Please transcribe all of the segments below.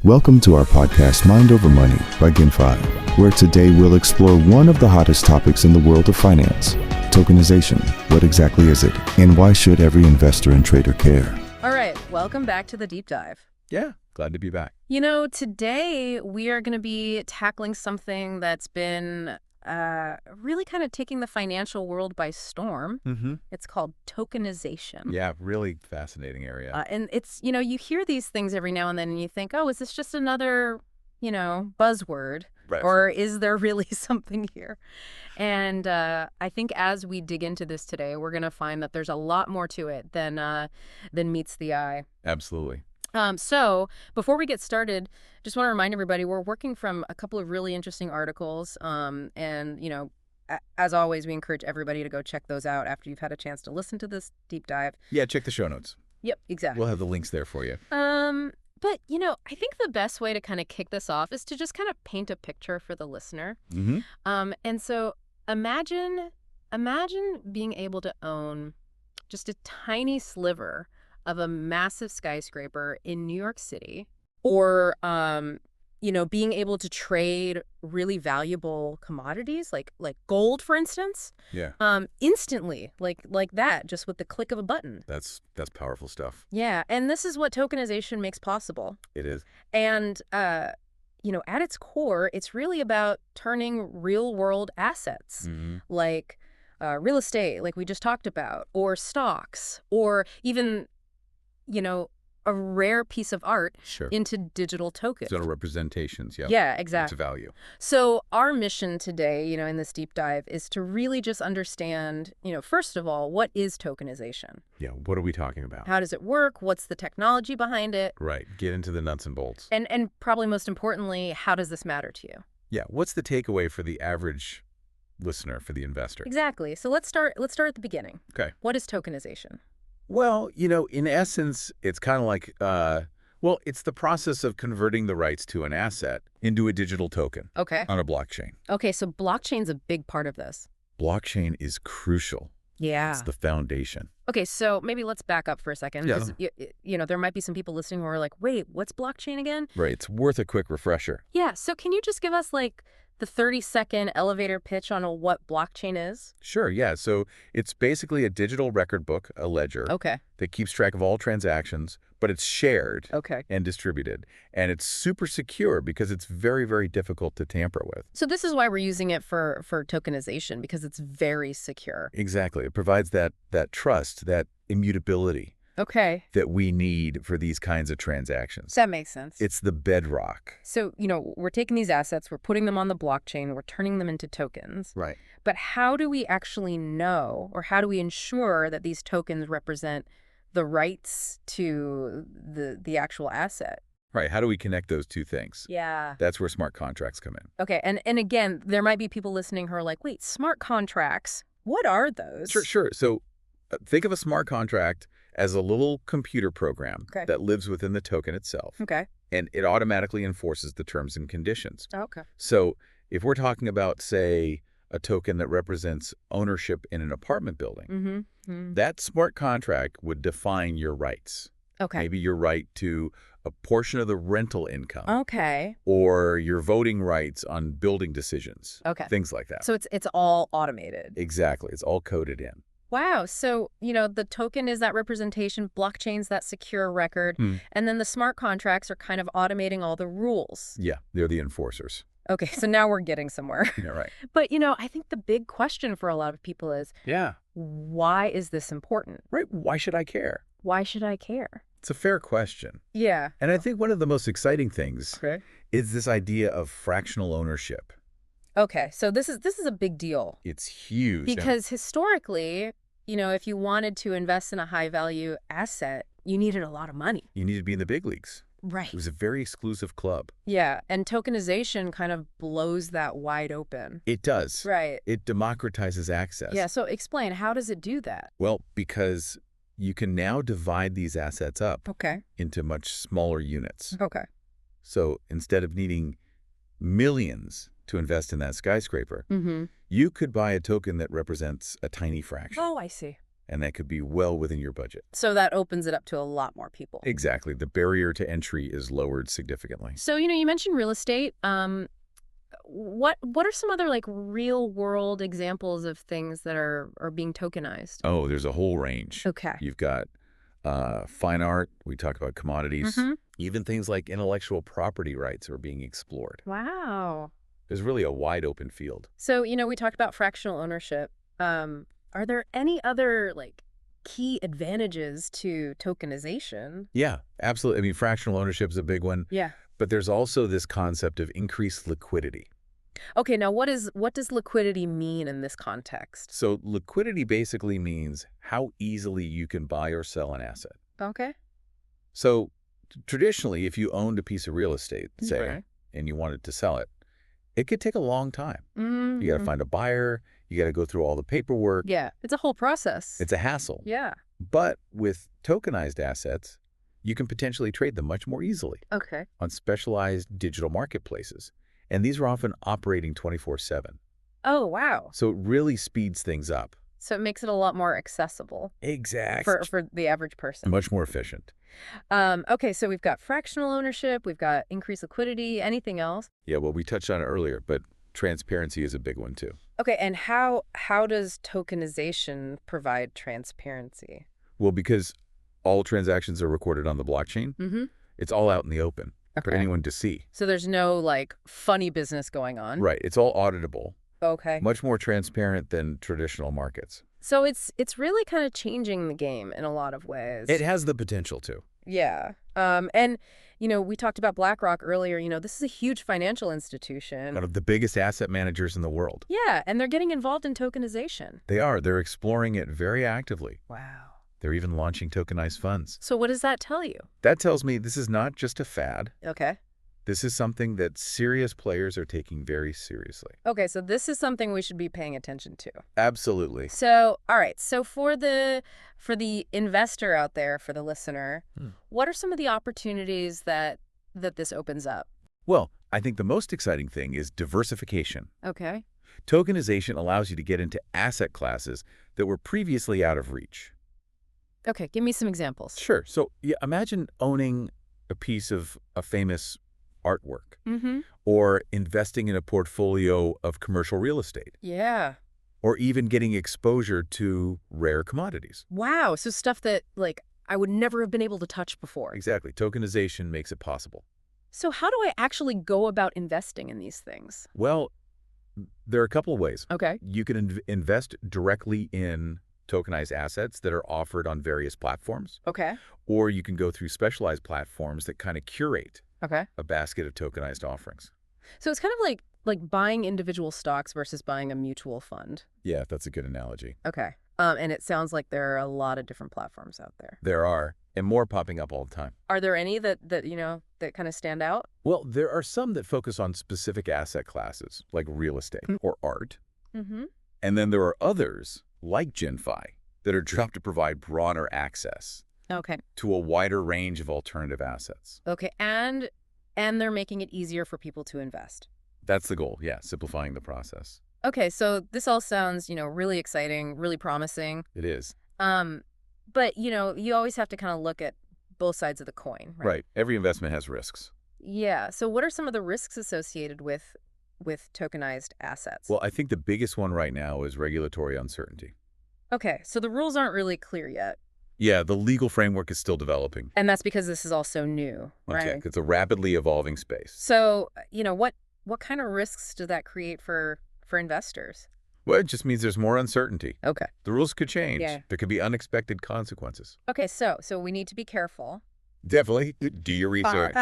Welcome to our podcast, Mind Over Money by GinFi, where today we'll explore one of the hottest topics in the world of finance, tokenization. What exactly is it, and why should every investor and trader care? All right, welcome back to the deep dive. Yeah, glad to be back. You know, today we are going to be tackling something that's been really kind of taking the financial world by storm. It's called tokenization. Yeah, really fascinating area. And it's, you hear these things every now and then and you think, oh, is this just another, buzzword? Right. Or is there really something here? And I think as we dig into this today, we're going to find that there's a lot more to it than meets the eye. Absolutely. So before we get started, just want to remind everybody, we're working from a couple of really interesting articles. As always, we encourage everybody to go check those out after you've had a chance to listen to this deep dive. Yeah, check the show notes. Yep, exactly. We'll have the links there for you. But, I think the best way to kind of kick this off is to just kind of paint a picture for the listener. And so imagine being able to own just a tiny sliver of a massive skyscraper in New York City, or, being able to trade really valuable commodities like gold, for instance. Yeah. Instantly, like that, just with the click of a button. That's powerful stuff. Yeah, and this is what tokenization makes possible. It is. And, at its core, it's really about turning real-world assets, like real estate, like we just talked about, or stocks, or even a rare piece of art into digital tokens. Digital representations, yeah. Yeah, exactly. It's value. So our mission today, in this deep dive, is to really just understand, first of all, what is tokenization? Yeah, what are we talking about? How does it work? What's the technology behind it? Right, get into the nuts and bolts. And probably most importantly, how does this matter to you? Yeah, what's the takeaway for the average listener, for the investor? Exactly. So let's start at the beginning. Okay. What is tokenization? Well, in essence, it's kind of like, it's the process of converting the rights to an asset into a digital token on a blockchain. Okay, so blockchain's a big part of this. Blockchain is crucial. Yeah. It's the foundation. Okay, so maybe let's back up for a second. Yeah. Because, there might be some people listening who are like, wait, what's blockchain again? Right, it's worth a quick refresher. Yeah, so can you just give us, the 30-second elevator pitch on what blockchain is? Sure, yeah. So it's basically a digital record book, a ledger, that keeps track of all transactions, but it's shared and distributed. And it's super secure because it's very, very difficult to tamper with. So this is why we're using it for tokenization, because it's very secure. Exactly. It provides that trust, that immutability that we need for these kinds of transactions. That makes sense. It's the bedrock. So, we're taking these assets, we're putting them on the blockchain, we're turning them into tokens. Right. But how do we actually know, or how do we ensure that these tokens represent the rights to the actual asset? Right. How do we connect those two things? Yeah. That's where smart contracts come in. Okay. And again, there might be people listening who are like, wait, smart contracts, what are those? Sure. So think of a smart contract as a little computer program that lives within the token itself. Okay. And it automatically enforces the terms and conditions. Okay. So if we're talking about, say, a token that represents ownership in an apartment building, that smart contract would define your rights. Okay. Maybe your right to a portion of the rental income. Okay. Or your voting rights on building decisions. Okay. Things like that. So it's all automated. Exactly. It's all coded in. Wow. So, the token is that representation, blockchain's that secure record, and then the smart contracts are kind of automating all the rules. Yeah, they're the enforcers. Okay, so now we're getting somewhere. Yeah, right. But, I think the big question for a lot of people is, why is this important? Right. Why should I care? Why should I care? It's a fair question. Yeah. And I think one of the most exciting things is this idea of fractional ownership. Okay, so this is a big deal. It's huge. Because historically, if you wanted to invest in a high-value asset, you needed a lot of money. You need to be in the big leagues. Right. It was a very exclusive club. Yeah, and tokenization kind of blows that wide open. It does. Right. It democratizes access. Yeah, so explain, how does it do that? Well, because you can now divide these assets up into much smaller units. Okay. So instead of needing millions to invest in that skyscraper, you could buy a token that represents a tiny fraction. Oh, I see. and that could be well within your budget. So that opens it up to a lot more people. Exactly. The barrier to entry is lowered significantly. So, you mentioned real estate. What are some other like real world examples of things that are being tokenized? Oh, there's a whole range. Okay. You've got fine art. We talk about commodities. Even things like intellectual property rights are being explored. Wow. There's really a wide open field. So, we talked about fractional ownership. Are there any other like key advantages to tokenization? Yeah, absolutely. I mean, fractional ownership is a big one. Yeah. But there's also this concept of increased liquidity. Okay, now what does liquidity mean in this context? So liquidity basically means how easily you can buy or sell an asset. Okay. So traditionally, if you owned a piece of real estate, say, Okay. and you wanted to sell it, it could take a long time. Mm-hmm. You got to find a buyer. You got to go through all the paperwork. Yeah, it's a whole process. It's a hassle. Yeah. But with tokenized assets, you can potentially trade them much more easily Okay. on specialized digital marketplaces. And these are often operating 24/7. Oh, wow. So it really speeds things up. So it makes it a lot more accessible Exactly. for the average person. Much more efficient. Okay, so we've got fractional ownership, we've got increased liquidity, anything else? Yeah, well, we touched on it earlier, but transparency is a big one too. Okay, and how does tokenization provide transparency? Well, because all transactions are recorded on the blockchain, it's all out in the open for anyone to see. So there's no like funny business going on. Right. It's all auditable. Okay. Much more transparent than traditional markets. So it's really kind of changing the game in a lot of ways. It has the potential to. Yeah. And we talked about BlackRock earlier. This is a huge financial institution. One of the biggest asset managers in the world. Yeah, and they're getting involved in tokenization. They are. They're exploring it very actively. Wow. They're even launching tokenized funds. So what does that tell you? That tells me this is not just a fad. Okay. This is something that serious players are taking very seriously. Okay, so this is something we should be paying attention to. Absolutely. So, all right. So for the investor out there, for the listener, what are some of the opportunities that this opens up? Well, I think the most exciting thing is diversification. Okay. Tokenization allows you to get into asset classes that were previously out of reach. Okay, give me some examples. Sure. So imagine owning a piece of a famous artwork or investing in a portfolio of commercial real estate. Yeah. Or even getting exposure to rare commodities. Wow. So stuff that like I would never have been able to touch before. Exactly. Tokenization makes it possible. So how do I actually go about investing in these things? Well, there are a couple of ways. Okay. You can invest directly in tokenized assets that are offered on various platforms. Okay. Or you can go through specialized platforms that kind of curate Okay. a basket of tokenized offerings. So it's kind of like buying individual stocks versus buying a mutual fund. Yeah, that's a good analogy. Okay. And it sounds like there are a lot of different platforms out there. There are, and more popping up all the time. Are there any that kind of stand out? Well, there are some that focus on specific asset classes, like real estate or art. And then there are others, like GinFi, that are dropped to provide broader access to a wider range of alternative assets. Okay, and they're making it easier for people to invest. That's the goal, yeah, simplifying the process. Okay, so this all sounds, really exciting, really promising. It is. But, you always have to kind of look at both sides of the coin, right? Right. Every investment has risks. Yeah, so what are some of the risks associated with tokenized assets? Well, I think the biggest one right now is regulatory uncertainty. Okay, so the rules aren't really clear yet. Yeah, the legal framework is still developing. And that's because this is all so new, right? Okay, it's a rapidly evolving space. So, what kind of risks does that create for investors? Well, it just means there's more uncertainty. Okay. The rules could change. Yeah. There could be unexpected consequences. Okay, so we need to be careful. Definitely. Do your research.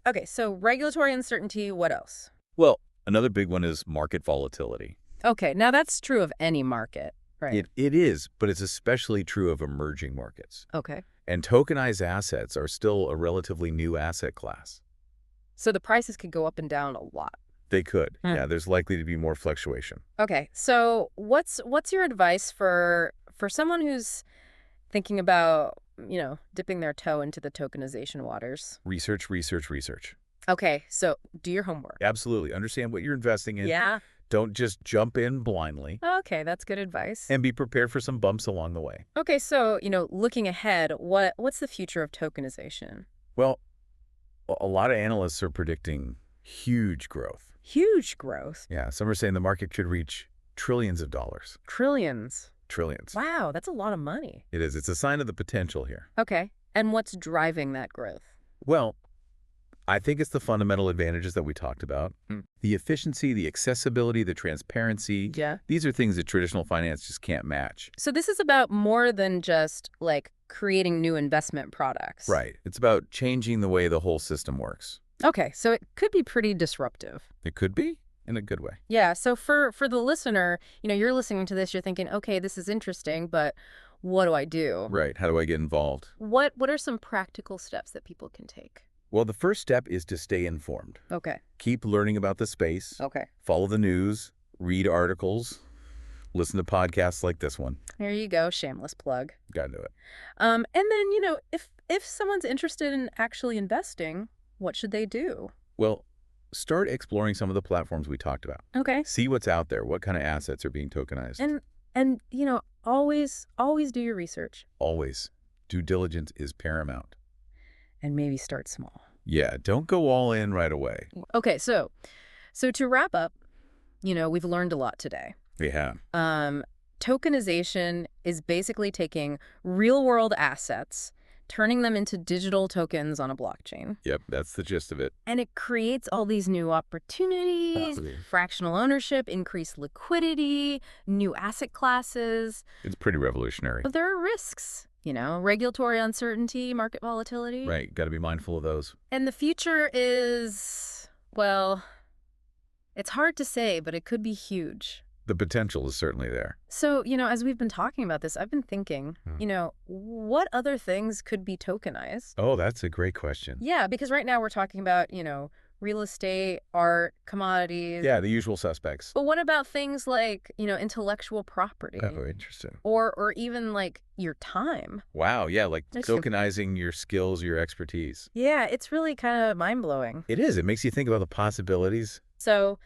Okay, so regulatory uncertainty, what else? Well, another big one is market volatility. Okay, now that's true of any market, right? It is, but it's especially true of emerging markets. Okay. And tokenized assets are still a relatively new asset class. So the prices could go up and down a lot. They could. Yeah, there's likely to be more fluctuation. Okay, so what's your advice for someone who's thinking about, dipping their toe into the tokenization waters? Research, research, research. Okay, so do your homework. Absolutely. Understand what you're investing in. Yeah. Don't just jump in blindly. Okay, that's good advice. And be prepared for some bumps along the way. Okay, so, looking ahead, what's the future of tokenization? Well, a lot of analysts are predicting huge growth. Huge growth? Yeah, some are saying the market could reach trillions of dollars. Trillions? Trillions. Wow, that's a lot of money. It is. It's a sign of the potential here. Okay, and what's driving that growth? Well, I think it's the fundamental advantages that we talked about. The efficiency, the accessibility, the transparency. Yeah. These are things that traditional finance just can't match. So this is about more than just, creating new investment products. Right. It's about changing the way the whole system works. Okay, so it could be pretty disruptive. It could be, in a good way. Yeah, so for the listener, you're listening to this, you're thinking, okay, this is interesting, but what do I do? Right. How do I get involved? What are some practical steps that people can take? Well, the first step is to stay informed. Okay. Keep learning about the space. Okay. Follow the news. Read articles. Listen to podcasts like this one. There you go. Shameless plug. Gotta do it. And then, if someone's interested in actually investing, what should they do? Well, start exploring some of the platforms we talked about. Okay. See what's out there. What kind of assets are being tokenized. And always do your research. Always. Due diligence is paramount. And maybe start small. Yeah, don't go all in right away. Okay, so to wrap up, we've learned a lot today. Yeah. Tokenization is basically taking real-world assets, turning them into digital tokens on a blockchain. Yep, that's the gist of it. And it creates all these new opportunities, fractional ownership, increased liquidity, new asset classes. It's pretty revolutionary. But there are risks. Regulatory uncertainty, market volatility. Right, got to be mindful of those. And the future is, well, it's hard to say, but it could be huge. The potential is certainly there. So, as we've been talking about this, I've been thinking, what other things could be tokenized? Oh, that's a great question. Yeah, because right now we're talking about, real estate, art, commodities. Yeah, the usual suspects. But what about things like, intellectual property? Oh, interesting. Or even your time? Wow, yeah, tokenizing your skills, your expertise. Yeah, it's really kind of mind-blowing. It is. It makes you think about the possibilities. So,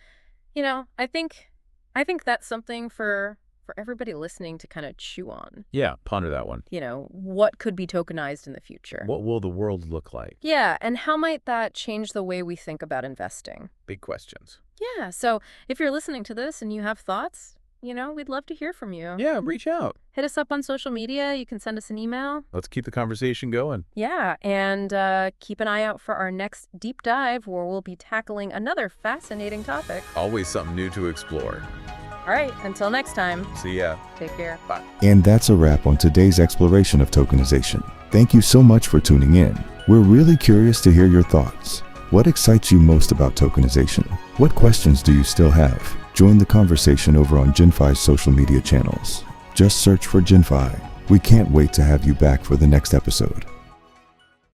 I think that's something for everybody listening to kind of chew on. Yeah, ponder that one. What could be tokenized in the future? What will the world look like? Yeah, and how might that change the way we think about investing? Big questions. Yeah, so if you're listening to this and you have thoughts, we'd love to hear from you. Yeah, reach out. Hit us up on social media. You can send us an email. Let's keep the conversation going. Yeah, and keep an eye out for our next deep dive where we'll be tackling another fascinating topic. Always something new to explore. All right, until next time. See ya. Take care. Bye. And that's a wrap on today's exploration of tokenization. Thank you so much for tuning in. We're really curious to hear your thoughts. What excites you most about tokenization? What questions do you still have? Join the conversation over on GinFi's social media channels. Just search for GinFi. We can't wait to have you back for the next episode.